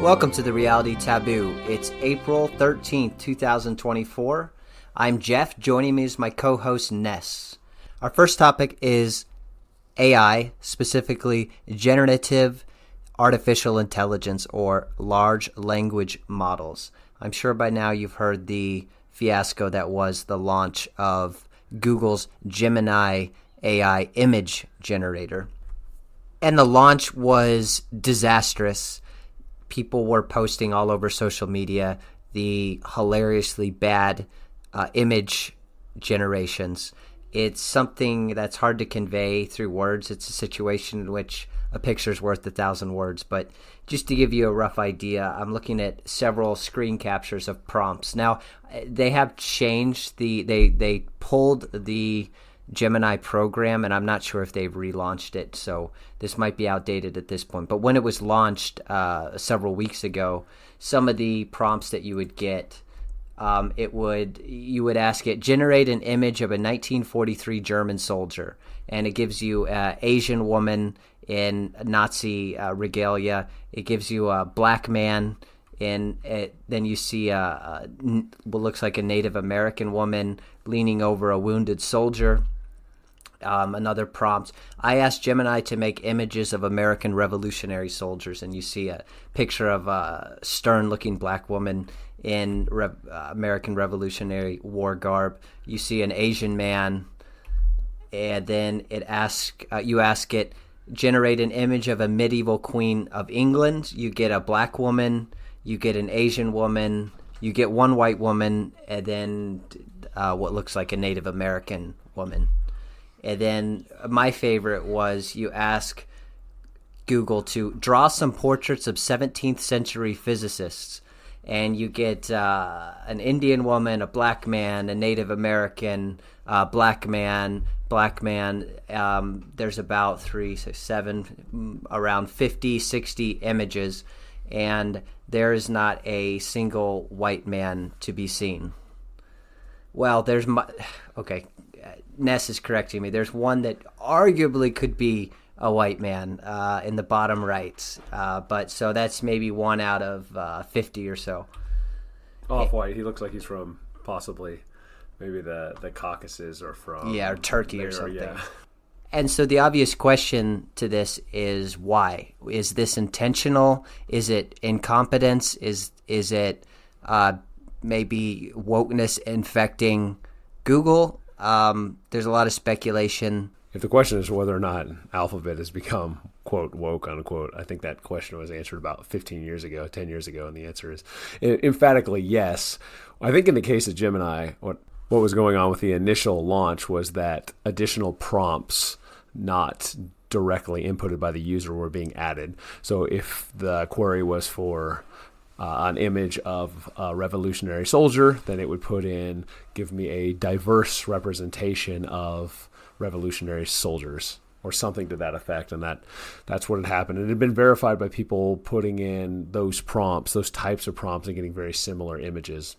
Welcome to the Reality Taboo. It's April 13th, 2024. I'm Jeff. Joining me is my co-host Ness. Our first topic is AI, specifically generative artificial intelligence or large language models. I'm sure by now you've heard the fiasco that was the launch of Google's Gemini AI image generator. And the launch was disastrous. People were posting all over social media the hilariously bad image generations. It's something that's hard to convey through words. It's a situation in which a picture's worth 1,000 words. But just to give you a rough idea, I'm looking at several screen captures of prompts. Now, they have changed they pulled the Gemini program, and I'm not sure if they've relaunched it, so this might be outdated at this point. But when it was launched several weeks ago, some of the prompts that you would get, you would ask it, generate an image of a 1943 German soldier, and it gives you an Asian woman in Nazi regalia. It gives you a black man, and then you see what looks like a Native American woman leaning over a wounded soldier. Another prompt, I asked Gemini to make images of American revolutionary soldiers, and you see a picture of a stern-looking black woman in American Revolutionary War garb. You see an Asian man, and then you ask it, generate an image of a medieval queen of England. You get a black woman, you get an Asian woman, you get one white woman, and then what looks like a Native American woman. And then my favorite was you ask Google to draw some portraits of 17th century physicists, and you get an Indian woman, a black man, a Native American, black man. There's about 3, 6, 7, around 50, 60 images, and there is not a single white man to be seen. Well, okay. Ness is correcting me. There's one that arguably could be a white man in the bottom right. But so that's maybe 1 out of 50 or so. Off-white. He looks like he's from possibly maybe the Caucasus or from... Yeah, or Turkey or something. Yeah. And so the obvious question to this is why? Is this intentional? Is it incompetence? Is it maybe wokeness infecting Google? There's a lot of speculation. If the question is whether or not Alphabet has become, quote, woke, unquote, I think that question was answered about 15 years ago, 10 years ago, and the answer is emphatically yes. I think in the case of Gemini, what was going on with the initial launch was that additional prompts not directly inputted by the user were being added. So if the query was for an image of a revolutionary soldier, then it would put in, give me a diverse representation of revolutionary soldiers or something to that effect. And that's what had happened. And it had been verified by people putting in those prompts, those types of prompts, and getting very similar images.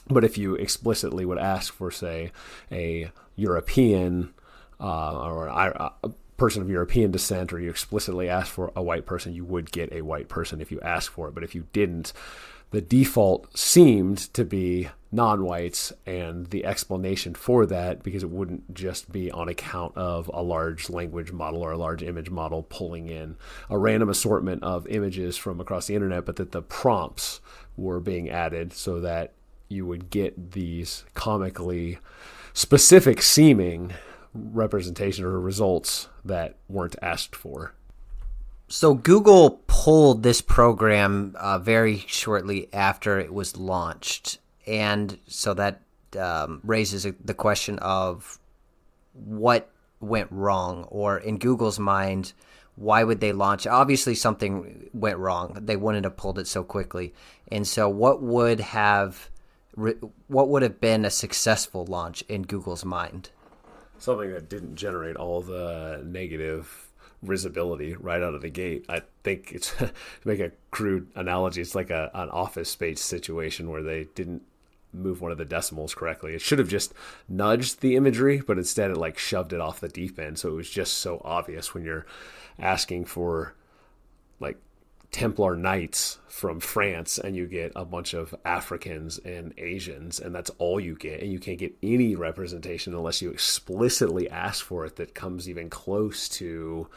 But if you explicitly would ask for, say, a European or a person of European descent, or you explicitly ask for a white person, you would get a white person if you asked for it. But if you didn't, the default seemed to be non-whites, and the explanation for that, because it wouldn't just be on account of a large language model or a large image model pulling in a random assortment of images from across the internet, but that the prompts were being added so that you would get these comically specific seeming representation or results that weren't asked for. So Google pulled this program very shortly after it was launched. And so that raises the question of what went wrong, or in Google's mind, why would they launch? Obviously something went wrong. They wouldn't have pulled it so quickly. And so what would have been a successful launch in Google's mind? Something that didn't generate all the negative risibility right out of the gate. I think it's, to make a crude analogy, it's like an Office Space situation where they didn't move one of the decimals correctly. It should have just nudged the imagery, but instead it shoved it off the deep end. So it was just so obvious when you're asking for Templar Knights from France and you get a bunch of Africans and Asians, and that's all you get. And you can't get any representation unless you explicitly ask for it that comes even close to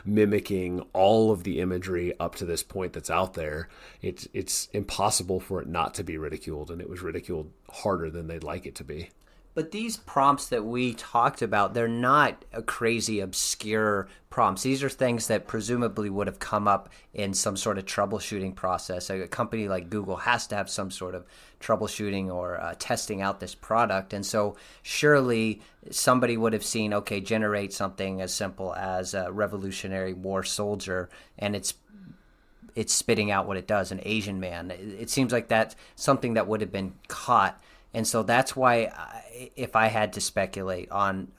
mimicking all of the imagery up to this point that's out there. It's impossible for it not to be ridiculed, and it was ridiculed harder than they'd like it to be. But these prompts that we talked about, they're not a crazy, obscure prompts. These are things that presumably would have come up in some sort of troubleshooting process. A company like Google has to have some sort of troubleshooting or testing out this product. And so surely somebody would have seen, okay, generate something as simple as a Revolutionary War soldier, and it's spitting out what it does, an Asian man. It seems like that's something that would have been caught. And so that's why, if I had to speculate on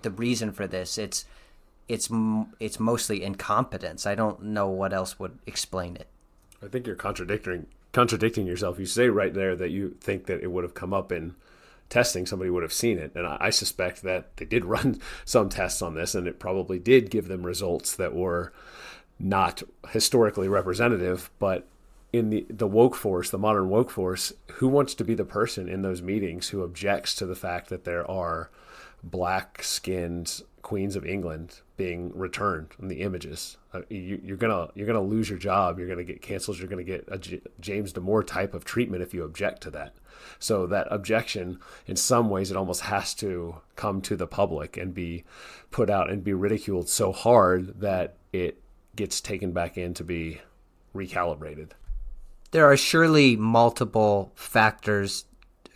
the reason for this, it's mostly incompetence. I don't know what else would explain it. I think you're contradicting yourself. You say right there that you think that it would have come up in testing, somebody would have seen it. And I suspect that they did run some tests on this, and it probably did give them results that were not historically representative, but in the woke force, the modern woke force, who wants to be the person in those meetings who objects to the fact that there are black-skinned queens of England being returned in the images? You're gonna lose your job. You're gonna get canceled. You're gonna get a James Damore type of treatment if you object to that. So that objection, in some ways, it almost has to come to the public and be put out and be ridiculed so hard that it gets taken back in to be recalibrated. There are surely multiple factors,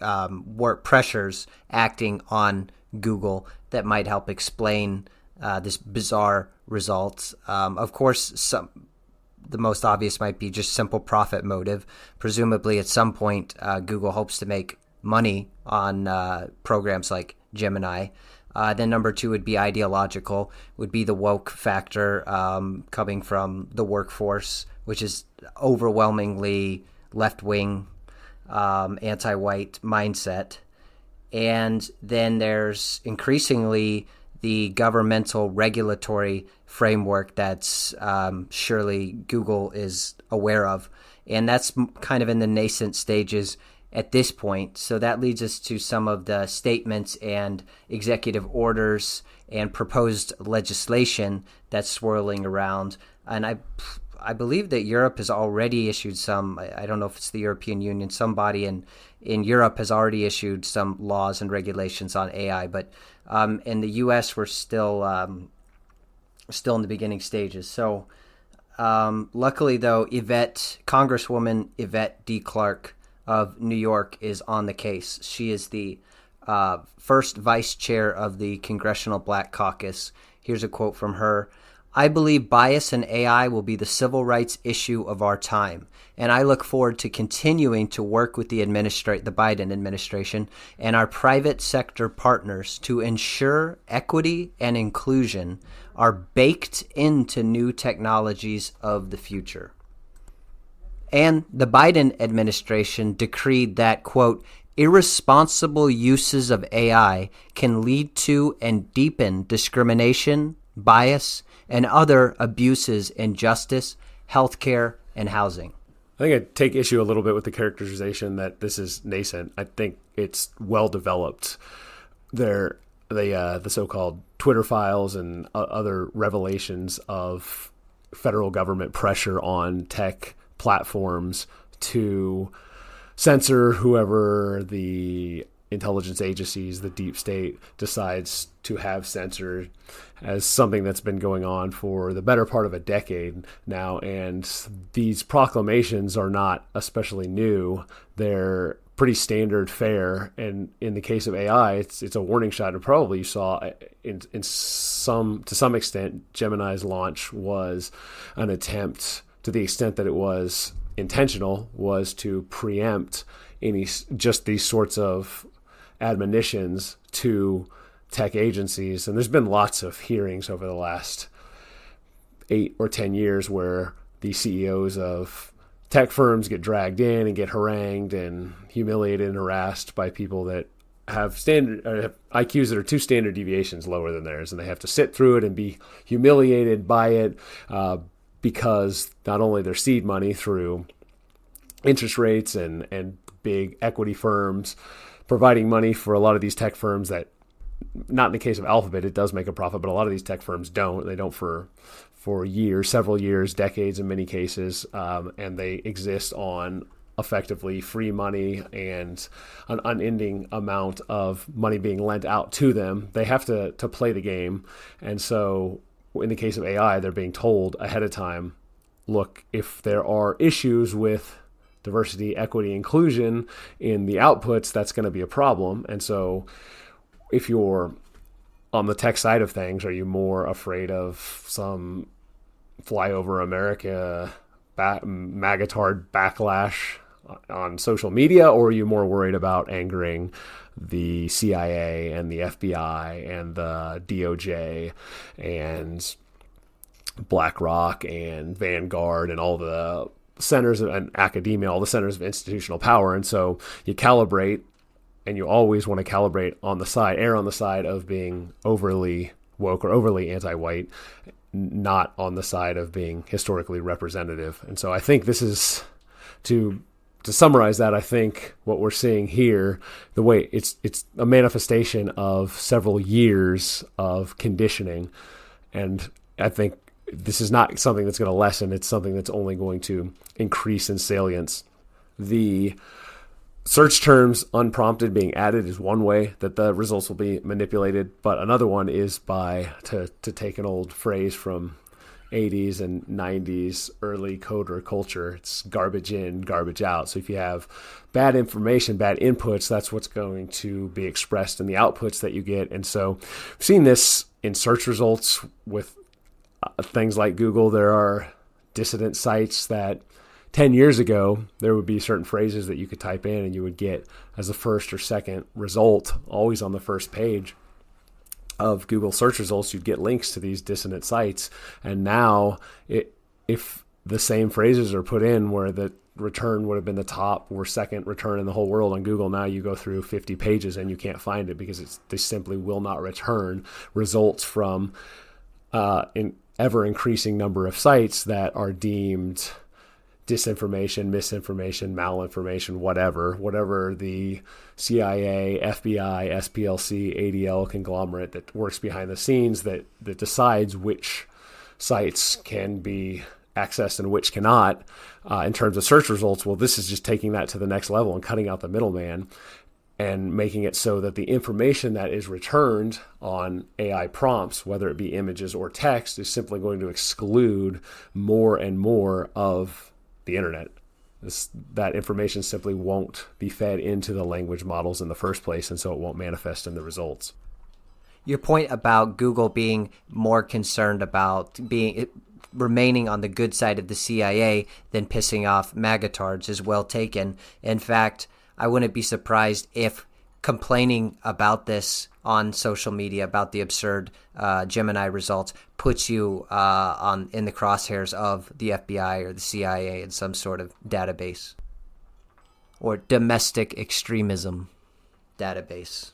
work pressures acting on Google that might help explain this bizarre results. Of course, the most obvious might be just simple profit motive. Presumably, at some point, Google hopes to make money on programs like Gemini. Then number two would be ideological, would be the woke factor coming from the workforce, which is overwhelmingly left-wing, anti-white mindset. And then there's increasingly the governmental regulatory framework that's surely Google is aware of. And that's kind of in the nascent stages at this point. So that leads us to some of the statements and executive orders and proposed legislation that's swirling around. And I believe that Europe has already issued some, I don't know if it's the European Union, somebody in Europe has already issued some laws and regulations on AI. But in the U.S., we're still in the beginning stages. So luckily, though, Congresswoman Yvette D. Clarke of New York is on the case. She is the first vice chair of the Congressional Black Caucus. Here's a quote from her. "I believe bias in AI will be the civil rights issue of our time, and I look forward to continuing to work with the Biden administration and our private sector partners to ensure equity and inclusion are baked into new technologies of the future." And the Biden administration decreed that, quote, "irresponsible uses of AI can lead to and deepen discrimination, bias, and other abuses in justice, healthcare, and housing." I think I take issue a little bit with the characterization that this is nascent. I think it's well developed. The so-called Twitter files and other revelations of federal government pressure on tech platforms to censor whoever the intelligence agencies, the deep state, decides to have censored, as something that's been going on for the better part of a decade now. And these proclamations are not especially new. They're pretty standard fare. And in the case of AI, it's a warning shot. And probably you saw to some extent, Gemini's launch was an attempt, to the extent that it was intentional, was to preempt just these sorts of admonitions to tech agencies. And there's been lots of hearings over the last 8 or 10 years where the CEOs of tech firms get dragged in and get harangued and humiliated and harassed by people that have IQs that are 2 standard deviations lower than theirs, and they have to sit through it and be humiliated by it, because not only their seed money through interest rates and big equity firms providing money for a lot of these tech firms that, not in the case of Alphabet, it does make a profit, but a lot of these tech firms don't. They don't for years, several years, decades in many cases, and they exist on effectively free money and an unending amount of money being lent out to them. They have to play the game. And so in the case of AI, they're being told ahead of time, look, if there are issues with diversity, equity, inclusion in the outputs, that's going to be a problem. And so if you're on the tech side of things, are you more afraid of some flyover America magatard backlash on social media, or are you more worried about angering the CIA and the FBI and the DOJ and BlackRock and Vanguard and all the centers and academia, all the centers of institutional power? And so you calibrate, and you always want to calibrate on the side, err on the side of being overly woke or overly anti-white, not on the side of being historically representative. And so I think this is, to summarize that, I think what we're seeing here, the way it's a manifestation of several years of conditioning. And I think this is not something that's going to lessen. It's something that's only going to increase in salience. The search terms unprompted being added is one way that the results will be manipulated, but another one is by, to take an old phrase from 80s and 90s early coder culture, it's garbage in, garbage out. So if you have bad information, bad inputs, that's what's going to be expressed in the outputs that you get. And so I've seen this in search results with things like Google. There are dissident sites that 10 years ago, there would be certain phrases that you could type in and you would get as the first or second result, always on the first page of Google search results. You'd get links to these dissonant sites. And now if the same phrases are put in where the return would have been the top or second return in the whole world on Google, now you go through 50 pages and you can't find it because they simply will not return results from an ever increasing number of sites that are deemed disinformation, misinformation, malinformation, whatever the CIA, FBI, SPLC, ADL conglomerate that works behind the scenes that decides which sites can be accessed and which cannot in terms of search results. Well, this is just taking that to the next level and cutting out the middleman and making it so that the information that is returned on AI prompts, whether it be images or text, is simply going to exclude more and more of the internet. That information simply won't be fed into the language models in the first place, and so it won't manifest in the results. Your point about Google being more concerned about remaining on the good side of the CIA than pissing off magatards is well taken. In fact, I wouldn't be surprised if complaining about this on social media, about the absurd Gemini results, puts you in the crosshairs of the FBI or the CIA in some sort of database or domestic extremism database.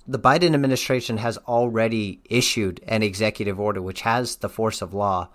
The Biden administration has already issued an executive order which has the force of law.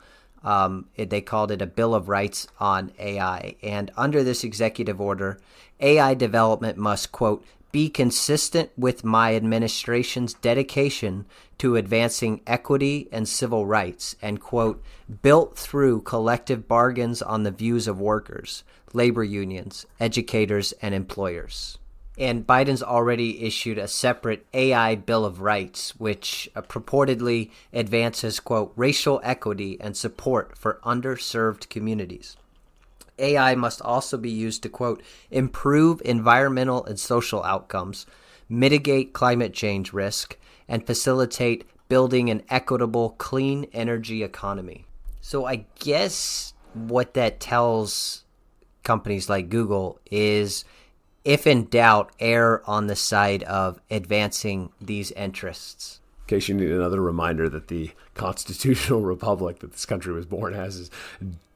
They called it a Bill of Rights on AI. And under this executive order, AI development must, quote, be consistent with my administration's dedication to advancing equity and civil rights and, quote, built through collective bargains on the views of workers, labor unions, educators, and employers. And Biden's already issued a separate AI Bill of Rights, which purportedly advances, quote, racial equity and support for underserved communities. AI must also be used to, quote, improve environmental and social outcomes, mitigate climate change risk, and facilitate building an equitable, clean energy economy. So I guess what that tells companies like Google is, if in doubt, err on the side of advancing these interests. In case you need another reminder that the constitutional republic that this country was born as is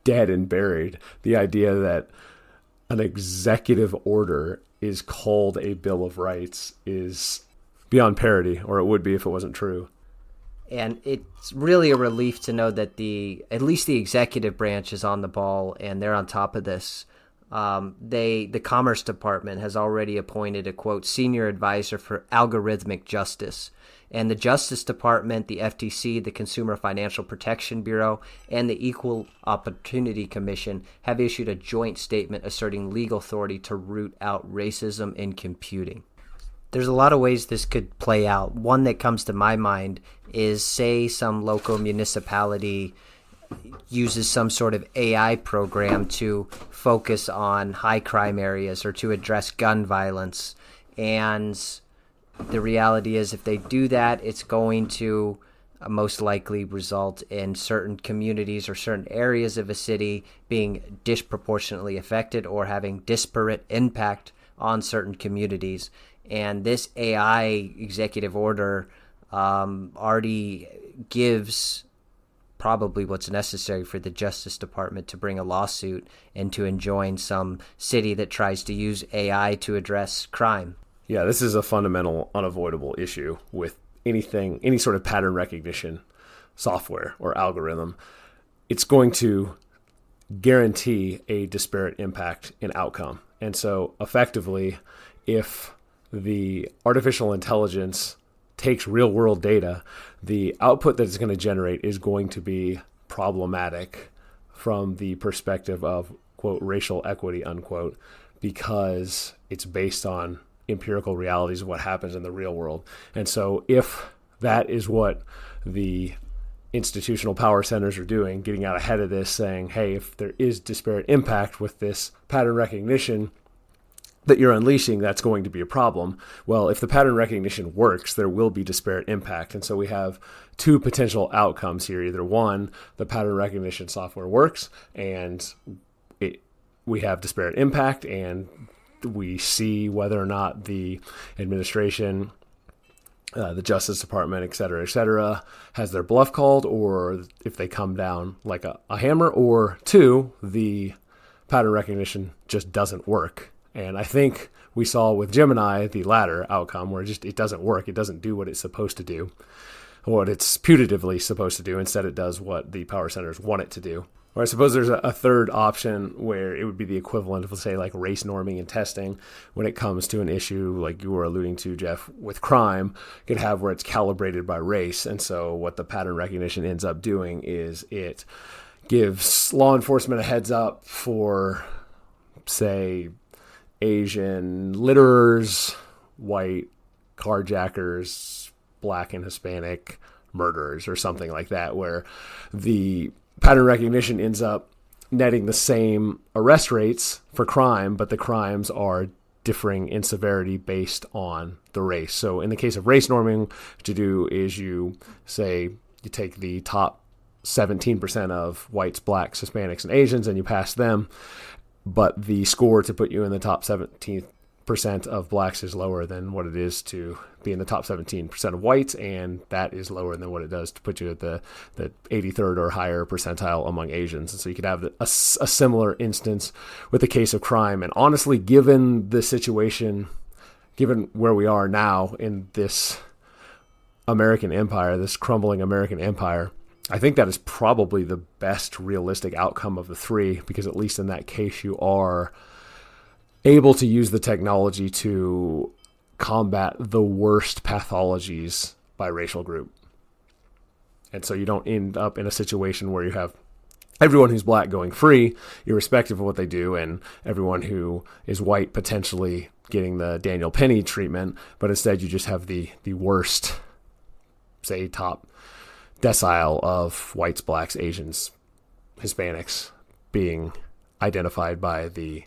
dead and buried. The idea that an executive order is called a Bill of Rights is beyond parody, or it would be if it wasn't true. And it's really a relief to know that at least the executive branch is on the ball and they're on top of this. The Commerce Department has already appointed a, quote, senior advisor for algorithmic justice. And the Justice Department, the FTC, the Consumer Financial Protection Bureau, and the Equal Opportunity Commission have issued a joint statement asserting legal authority to root out racism in computing. There's a lot of ways this could play out. One that comes to my mind is, say, some local municipality uses some sort of AI program to focus on high crime areas or to address gun violence. And the reality is, if they do that, it's going to most likely result in certain communities or certain areas of a city being disproportionately affected or having disparate impact on certain communities. And this AI executive order already gives probably what's necessary for the Justice Department to bring a lawsuit and to enjoin some city that tries to use AI to address crime. Yeah, this is a fundamental, unavoidable issue with anything, any sort of pattern recognition software or algorithm. It's going to guarantee a disparate impact in outcome. And so effectively, if the artificial intelligence takes real world data, the output that it's going to generate is going to be problematic from the perspective of, quote, racial equity, unquote, because it's based on empirical realities of what happens in the real world. And so if that is what the institutional power centers are doing, getting out ahead of this, saying, hey, if there is disparate impact with this pattern recognition that you're unleashing, that's going to be a problem. Well, if the pattern recognition works, there will be disparate impact. And so we have two potential outcomes here. Either one, the pattern recognition software works and we have disparate impact, and we see whether or not the administration, the Justice Department, et cetera, has their bluff called, or if they come down like a hammer, or two, the pattern recognition just doesn't work. And I think we saw with Gemini the latter outcome, where it doesn't work. It doesn't do what it's supposed to do, what it's putatively supposed to do. Instead, it does what the power centers want it to do. Or I suppose there's a third option where it would be the equivalent of, say, like race norming and testing when it comes to an issue like you were alluding to, Jeff, with crime. You could have where it's calibrated by race. And so what the pattern recognition ends up doing is it gives law enforcement a heads up for, say, Asian litterers, white carjackers, black and Hispanic murderers, or something like that, where the pattern recognition ends up netting the same arrest rates for crime, but the crimes are differing in severity based on the race. So in the case of race norming, what you do is you take the top 17% of whites, blacks, Hispanics, and Asians, and you pass them. But the score to put you in the top 17% of blacks is lower than what it is to be in the top 17% of whites, and that is lower than what it does to put you at the 83rd or higher percentile among Asians. And so you could have a similar instance with the case of crime. And honestly, given the situation, given where we are now in this American empire, this crumbling American empire, I think that is probably the best realistic outcome of the three, because at least in that case, you are able to use the technology to combat the worst pathologies by racial group. And so you don't end up in a situation where you have everyone who's black going free, irrespective of what they do, and everyone who is white potentially getting the Daniel Penny treatment, but instead you just have the worst, say, top decile of whites, blacks, Asians, Hispanics being identified by the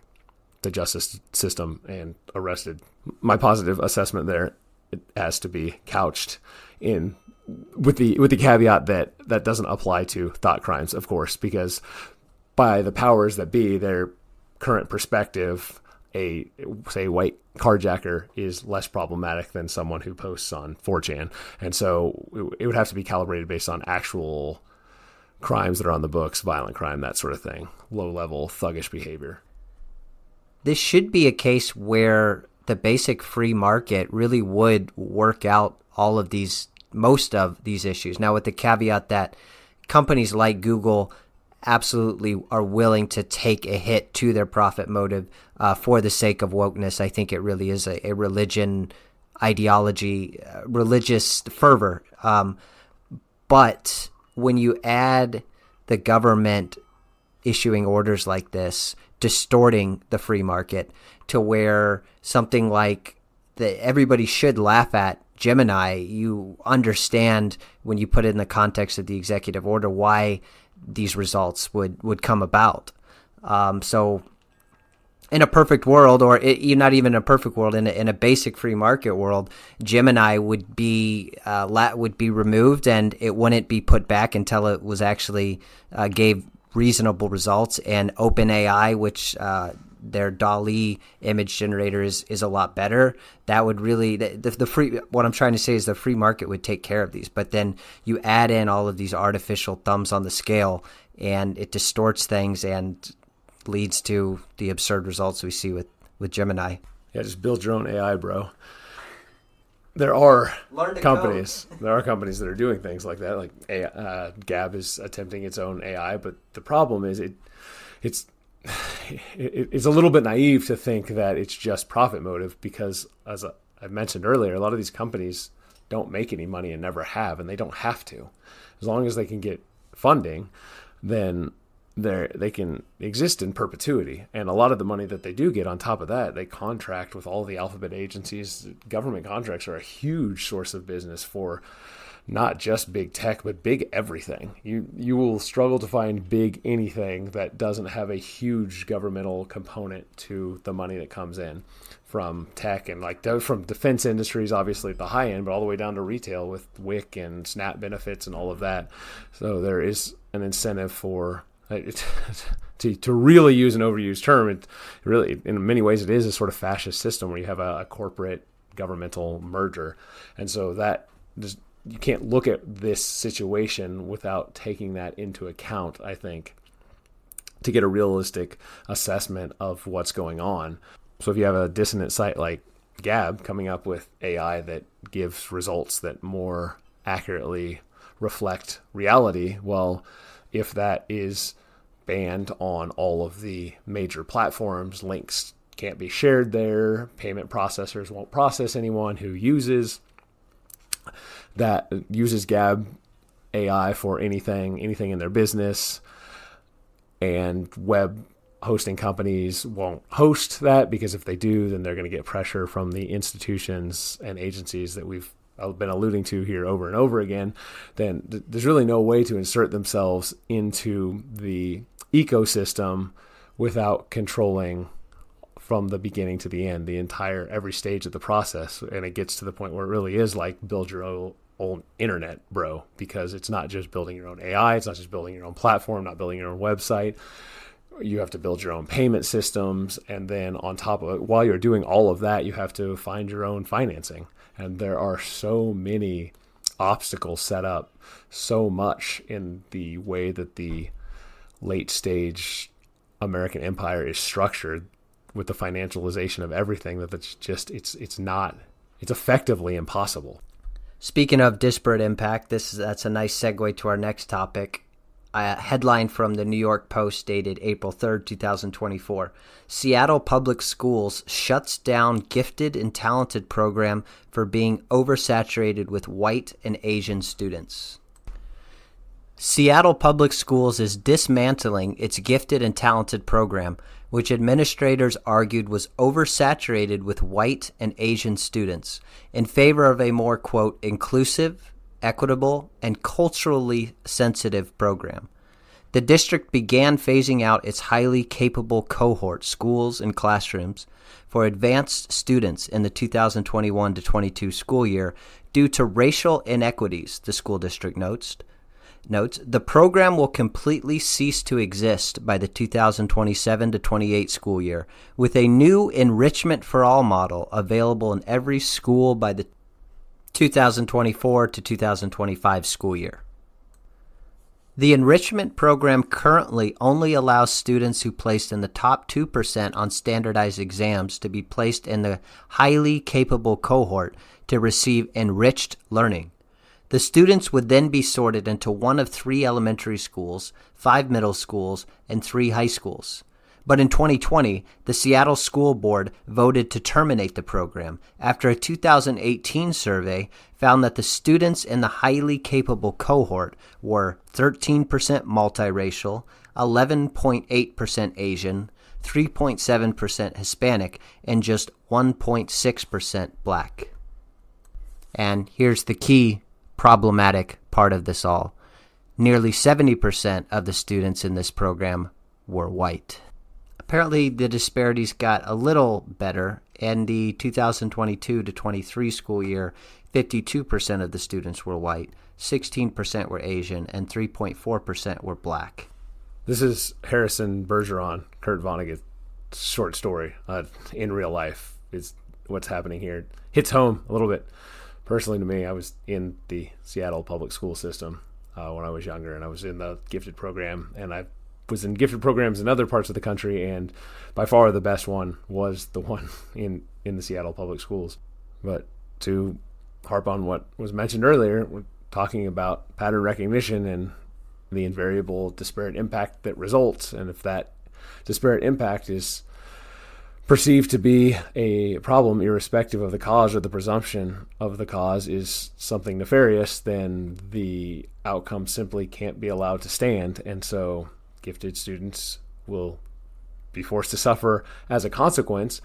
justice system and arrested. My positive assessment there, it has to be couched in with the caveat that that doesn't apply to thought crimes, of course, because by the powers that be, their current perspective, a white carjacker is less problematic than someone who posts on 4chan. And so it would have to be calibrated based on actual crimes that are on the books, violent crime, that sort of thing, low-level thuggish behavior. This should be a case where the basic free market really would work out all of these most of these issues. Now, with the caveat that companies like Google absolutely are willing to take a hit to their profit motive for the sake of wokeness. I think it really is a religion ideology, religious fervor. But when you add the government issuing orders like this, distorting the free market to where something like that everybody should laugh at Gemini, you understand when you put it in the context of the executive order why these results would come about. So in a perfect world, or not even a perfect world, in a basic free market world, Gemini would be removed, and it wouldn't be put back until it was actually gave reasonable results. And OpenAI, which their DALL-E image generator is a lot better. That would really the free. What I'm trying to say is the free market would take care of these, but then you add in all of these artificial thumbs on the scale, and it distorts things and leads to the absurd results we see with Gemini. Yeah, just build your own AI, bro. There are companies that are doing things like that. Like Gab is attempting its own AI, but the problem is it's a little bit naive to think that it's just profit motive, because as I mentioned earlier, a lot of these companies don't make any money and never have, and they don't have to. As long as they can get funding, then they can exist in perpetuity. And a lot of the money that they do get on top of that, they contract with all the alphabet agencies. Government contracts are a huge source of business for not just big tech, but big everything. You will struggle to find big anything that doesn't have a huge governmental component to the money that comes in from tech, and from defense industries, obviously at the high end, but all the way down to retail with WIC and SNAP benefits and all of that. So there is an incentive for to really use an overused term. It really, in many ways, it is a sort of fascist system where you have a corporate governmental merger, and so that just, you can't look at this situation without taking that into account, I think, to get a realistic assessment of what's going on. So if you have a dissonant site like Gab coming up with AI that gives results that more accurately reflect reality, well, if that is banned on all of the major platforms, links can't be shared there, payment processors won't process anyone who uses Gab AI for anything in their business, and web hosting companies won't host that, because if they do, then they're going to get pressure from the institutions and agencies that we've been alluding to here over and over again. Then there's really no way to insert themselves into the ecosystem without controlling from the beginning to the end, every stage of the process. And it gets to the point where it really is like build your own internet, bro, because it's not just building your own AI. It's not just building your own platform, not building your own website. You have to build your own payment systems. And then on top of it, while you're doing all of that, you have to find your own financing. And there are so many obstacles set up, so much in the way that the late stage American empire is structured with the financialization of everything, it's effectively impossible. Speaking of disparate impact, that's a nice segue to our next topic. A headline from the New York Post dated April 3rd, 2024. Seattle Public Schools shuts down gifted and talented program for being oversaturated with white and Asian students. Seattle Public Schools is dismantling its gifted and talented program, which administrators argued was oversaturated with white and Asian students, in favor of a more, quote, inclusive, equitable, and culturally sensitive program. The district began phasing out its highly capable cohort schools and classrooms for advanced students in the 2021-22 school year due to racial inequities, the school district notes. The program will completely cease to exist by the 2027-28 school year, with a new Enrichment for All model available in every school by the 2024-2025 school year. The enrichment program currently only allows students who placed in the top 2% on standardized exams to be placed in the highly capable cohort to receive enriched learning. The students would then be sorted into one of 3 elementary schools, 5 middle schools, and 3 high schools. But in 2020, the Seattle School Board voted to terminate the program after a 2018 survey found that the students in the highly capable cohort were 13% multiracial, 11.8% Asian, 3.7% Hispanic, and just 1.6% Black. And here's the key problematic part of this all. Nearly 70% of the students in this program were white. Apparently, the disparities got a little better. In the 2022 to 23 school year, 52% of the students were white, 16% were Asian, and 3.4% were Black. This is Harrison Bergeron, Kurt Vonnegut's short story. In real life is what's happening here. Hits home a little bit personally to me. I was in the Seattle public school system when I was younger, and I was in the gifted program, and I was in gifted programs in other parts of the country, and by far the best one was the one in the Seattle public schools. But to harp on what was mentioned earlier, we're talking about pattern recognition and the invariable disparate impact that results. And if that disparate impact is perceived to be a problem, irrespective of the cause or the presumption of the cause is something nefarious, then the outcome simply can't be allowed to stand. And so gifted students will be forced to suffer as a consequence.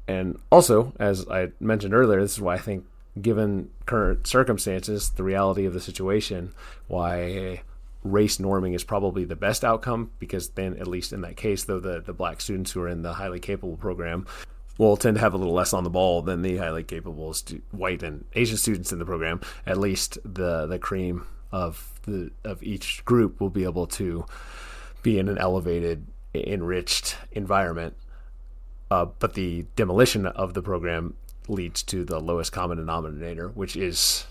And also, as I mentioned earlier, this is why I think, given current circumstances, the reality of the situation, why race norming is probably the best outcome, because then, at least in that case, though, the Black students who are in the highly capable program will tend to have a little less on the ball than the highly capable white and Asian students in the program. At least the cream of each group will be able to be in an elevated, enriched environment. But the demolition of the program leads to the lowest common denominator, which is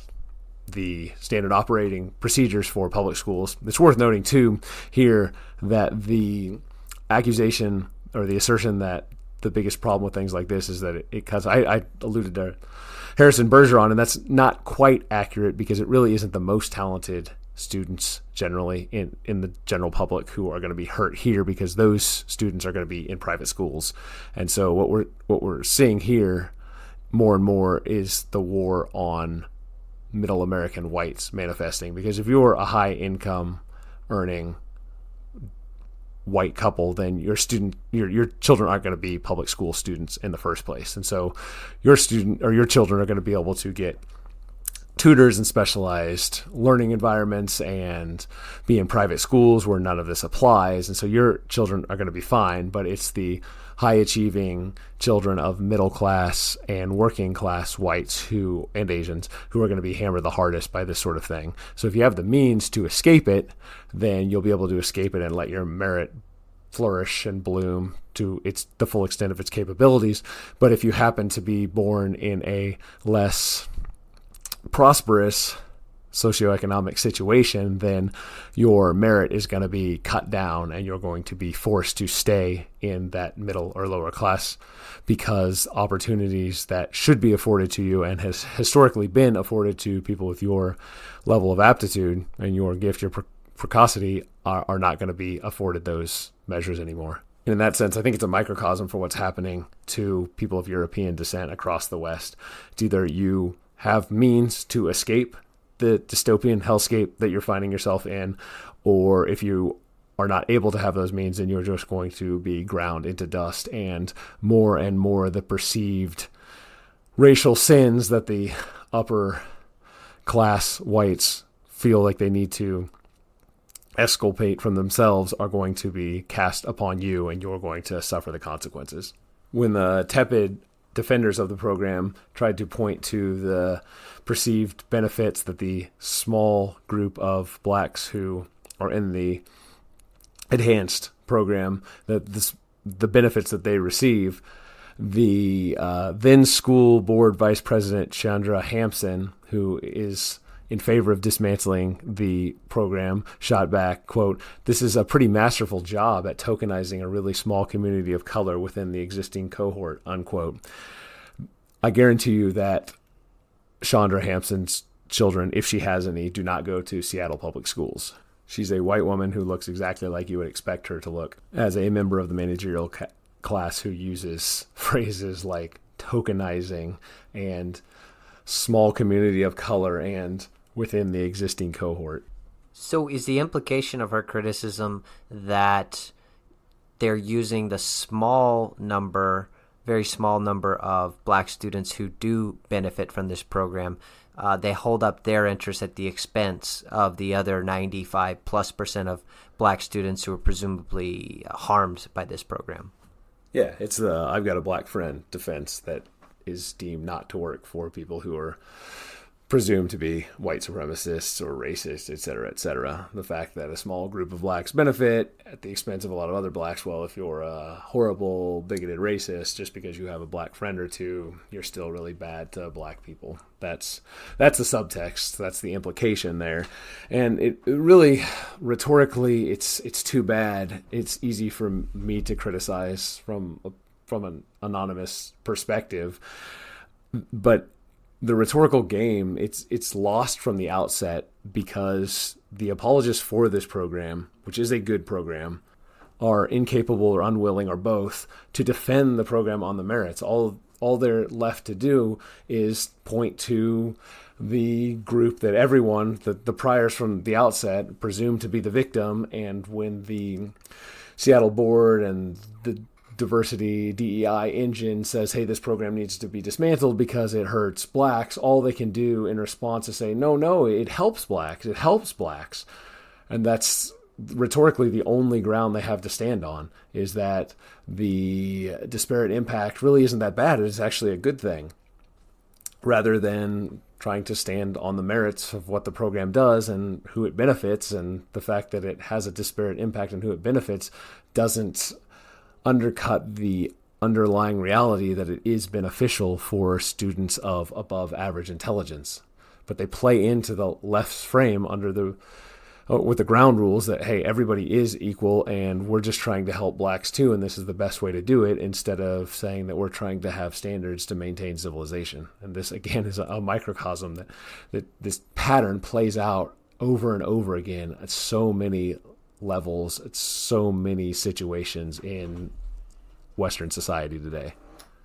the standard operating procedures for public schools. It's worth noting, too, here that the accusation or the assertion that the biggest problem with things like this is that because I alluded to Harrison Bergeron, and that's not quite accurate, because it really isn't the most talented students generally in the general public who are going to be hurt here, because those students are going to be in private schools. And so what we're seeing here more and more is the war on middle American whites manifesting, because if you're a high income earning white couple, then your children aren't going to be public school students in the first place. And so your children are going to be able to get tutors and specialized learning environments and be in private schools where none of this applies. And so your children are going to be fine, but it's the high achieving children of middle class and working class whites and Asians who are going to be hammered the hardest by this sort of thing. So if you have the means to escape it, then you'll be able to escape it and let your merit flourish and bloom to the full extent of its capabilities. But if you happen to be born in a less prosperous socioeconomic situation, then your merit is going to be cut down and you're going to be forced to stay in that middle or lower class, because opportunities that should be afforded to you and has historically been afforded to people with your level of aptitude and your gift, your precocity, are not going to be afforded those measures anymore. And in that sense, I think it's a microcosm for what's happening to people of European descent across the West. It's either you have means to escape the dystopian hellscape that you're finding yourself in, or if you are not able to have those means, then you're just going to be ground into dust, and more the perceived racial sins that the upper class whites feel like they need to exculpate from themselves are going to be cast upon you, and you're going to suffer the consequences. When the tepid defenders of the program tried to point to the perceived benefits that the small group of blacks who are in the enhanced program, the benefits that they receive, the then school board vice president Chandra Hampson, who is in favor of dismantling the program, shot back, quote, "This is a pretty masterful job at tokenizing a really small community of color within the existing cohort," unquote. I guarantee you that Chandra Hampson's children, if she has any, do not go to Seattle public schools. She's a white woman who looks exactly like you would expect her to look as a member of the managerial class who uses phrases like tokenizing and small community of color and within the existing cohort. So is the implication of her criticism that they're using the very small number of black students who do benefit from this program, they hold up their interests at the expense of the other 95+% of black students who are presumably harmed by this program? Yeah, it's the I've got a black friend defense that is deemed not to work for people who are presumed to be white supremacists or racists, et cetera, et cetera. The fact that a small group of blacks benefit at the expense of a lot of other blacks, well, if you're a horrible, bigoted racist, just because you have a black friend or two, you're still really bad to black people. That's the subtext. That's the implication there. And it really, rhetorically, it's too bad. It's easy for me to criticize from an anonymous perspective, but the rhetorical game, it's lost from the outset because the apologists for this program, which is a good program, are incapable or unwilling or both to defend the program on the merits. All they're left to do is point to the group that everyone, the priors from the outset, presumed to be the victim, and when the Seattle board and the diversity DEI engine says, hey, this program needs to be dismantled because it hurts blacks, all they can do in response is say, no, it helps blacks. And that's rhetorically the only ground they have to stand on, is that the disparate impact really isn't that bad. It's actually a good thing, rather than trying to stand on the merits of what the program does and who it benefits. And the fact that it has a disparate impact and who it benefits doesn't undercut the underlying reality that it is beneficial for students of above average intelligence. But they play into the left's frame with the ground rules that, hey, everybody is equal and we're just trying to help blacks too, and this is the best way to do it, instead of saying that we're trying to have standards to maintain civilization. And this, again, is a microcosm that this pattern plays out over and over again at so many levels, at so many situations in Western society today.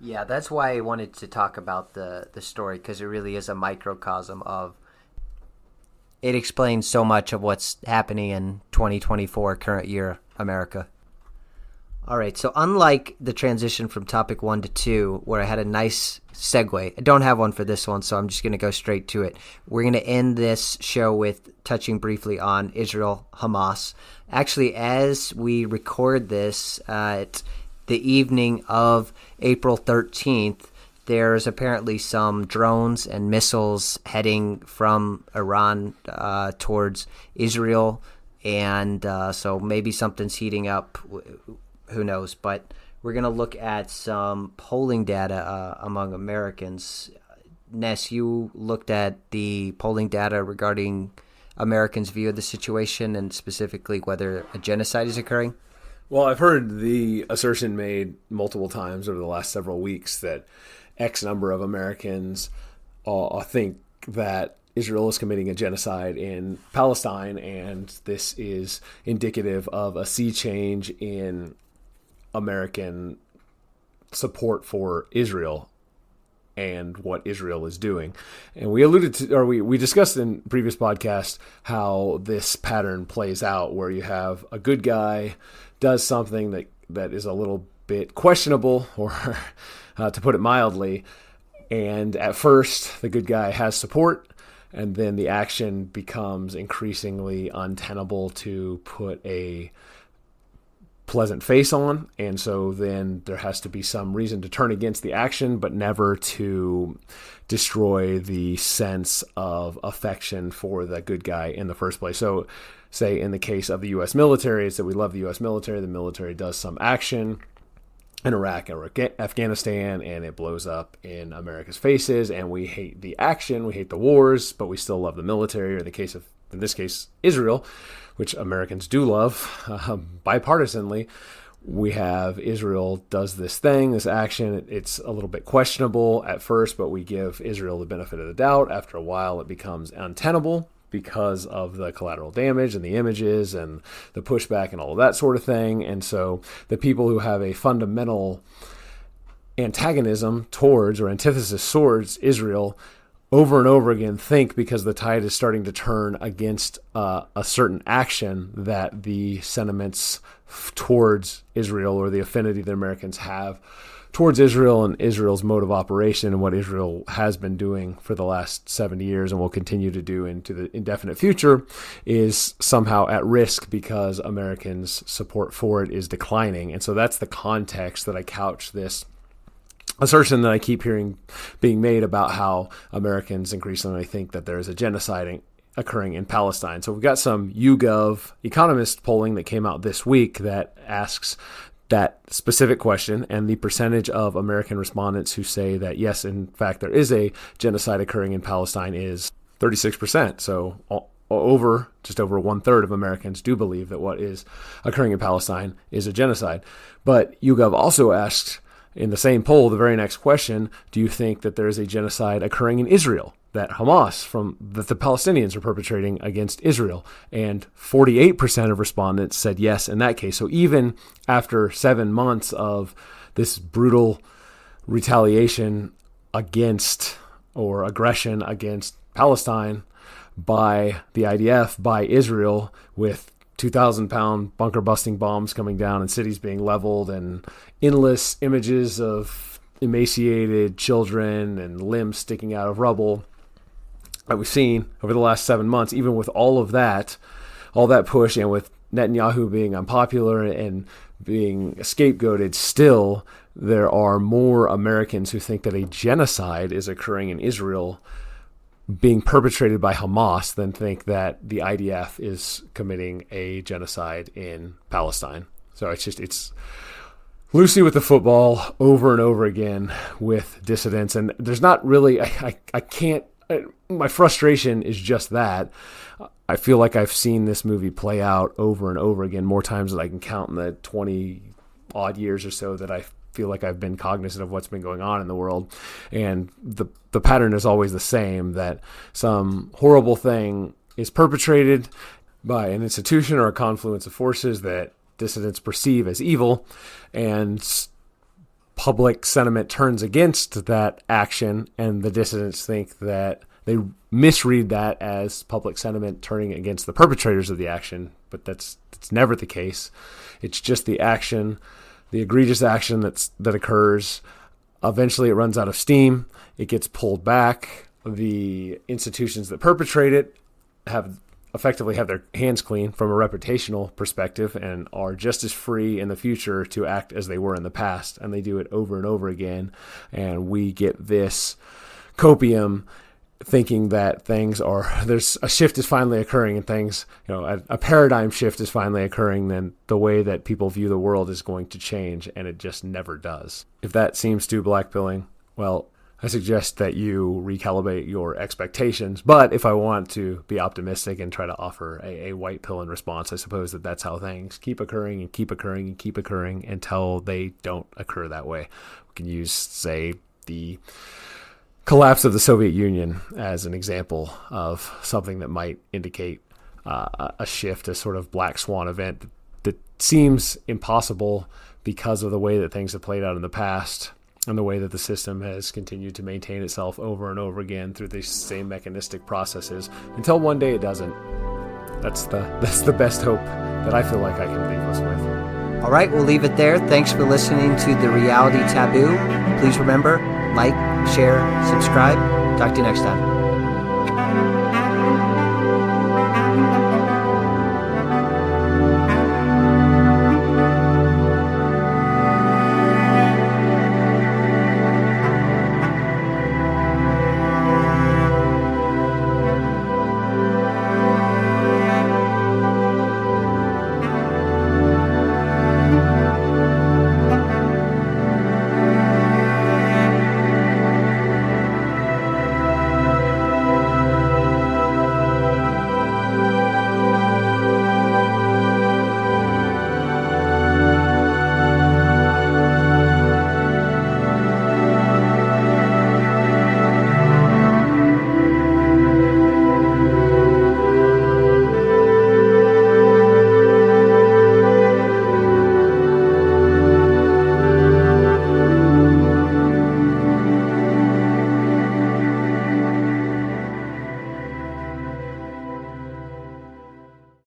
Yeah, that's why I wanted to talk about the story, because it really is a microcosm of, it explains so much of what's happening in 2024, current year America. All right, so unlike the transition from topic 1 to 2, where I had a nice segue, I don't have one for this one, so I'm just going to go straight to it. We're going to end this show with touching briefly on Israel-Hamas. Actually, as we record this at the evening of April 13th, there's apparently some drones and missiles heading from Iran towards Israel, and so maybe something's heating up. Who knows? But we're going to look at some polling data among Americans. Ness, you looked at the polling data regarding Americans' view of the situation, and specifically whether a genocide is occurring. Well, I've heard the assertion made multiple times over the last several weeks that X number of Americans think that Israel is committing a genocide in Palestine, and this is indicative of a sea change in American support for Israel and what Israel is doing. And we alluded to, or we discussed in previous podcasts how this pattern plays out, where you have a good guy does something that is a little bit questionable, or to put it mildly, and at first the good guy has support, and then the action becomes increasingly untenable to put a pleasant face on, and so then there has to be some reason to turn against the action, but never to destroy the sense of affection for the good guy in the first place. So say in the case of the U.S. military, it's that we love the U.S. military. The military does some action in Iraq or Afghanistan, and it blows up in America's faces, and we hate the action, we hate the wars, but we still love the military, or in this case, Israel, which Americans do love bipartisanly. we have Israel does this thing, this action. It's a little bit questionable at first, but we give Israel the benefit of the doubt. After a while, it becomes untenable because of the collateral damage and the images and the pushback and all of that sort of thing. And so the people who have a fundamental antagonism towards or antithesis towards Israel over and over again think, because the tide is starting to turn against a certain action, that the sentiments towards Israel, or the affinity that Americans have towards Israel and Israel's mode of operation and what Israel has been doing for the last 70 years and will continue to do into the indefinite future, is somehow at risk because Americans' support for it is declining. And so that's the context that I couch this assertion that I keep hearing being made about how Americans increasingly think that there is a genocide occurring in Palestine. So we've got some YouGov economist polling that came out this week that asks that specific question, and the percentage of American respondents who say that yes, in fact, there is a genocide occurring in Palestine is 36%. So just over 1/3 of Americans do believe that what is occurring in Palestine is a genocide. But YouGov also asks in the same poll, the very next question, do you think that there is a genocide occurring in Israel, that that the Palestinians are perpetrating against Israel? And 48% of respondents said yes in that case. So even after 7 months of this brutal retaliation against, or aggression against, Palestine by the IDF, by Israel, with 2,000-pound bunker-busting bombs coming down and cities being leveled and endless images of emaciated children and limbs sticking out of rubble that we've seen over the last 7 months, even with all that push, and with Netanyahu being unpopular and being scapegoated, still there are more Americans who think that a genocide is occurring in Israel being perpetrated by Hamas than think that the IDF is committing a genocide in Palestine. So it's Lucy with the football over and over again with dissidents. And there's not really, I can't, my frustration is just that. I feel like I've seen this movie play out over and over again, more times than I can count in the 20 odd years or so that I feel like I've been cognizant of what's been going on in the world. And the pattern is always the same, that some horrible thing is perpetrated by an institution or a confluence of forces that dissidents perceive as evil, and public sentiment turns against that action, and the dissidents think that they misread that as public sentiment turning against the perpetrators of the action, but that's never the case. It's just the action, the egregious action that occurs. Eventually it runs out of steam. It gets pulled back. The institutions that perpetrate it effectively have their hands clean from a reputational perspective and are just as free in the future to act as they were in the past. And they do it over and over again. And we get this copium thinking that there's a shift is finally occurring, and things, a paradigm shift is finally occurring, then the way that people view the world is going to change, and it just never does. If that seems too black-pilling, well, I suggest that you recalibrate your expectations. But if I want to be optimistic and try to offer a white pill in response, I suppose that's how things keep occurring and keep occurring and keep occurring until they don't occur that way. We can use, say, the collapse of the Soviet Union as an example of something that might indicate a shift, a sort of black swan event that seems impossible because of the way that things have played out in the past and the way that the system has continued to maintain itself over and over again through these same mechanistic processes until one day it doesn't. That's the best hope that I feel like I can leave us with. All right, we'll leave it there. Thanks for listening to The Reality Taboo. Please remember, like, share, subscribe. Talk to you next time.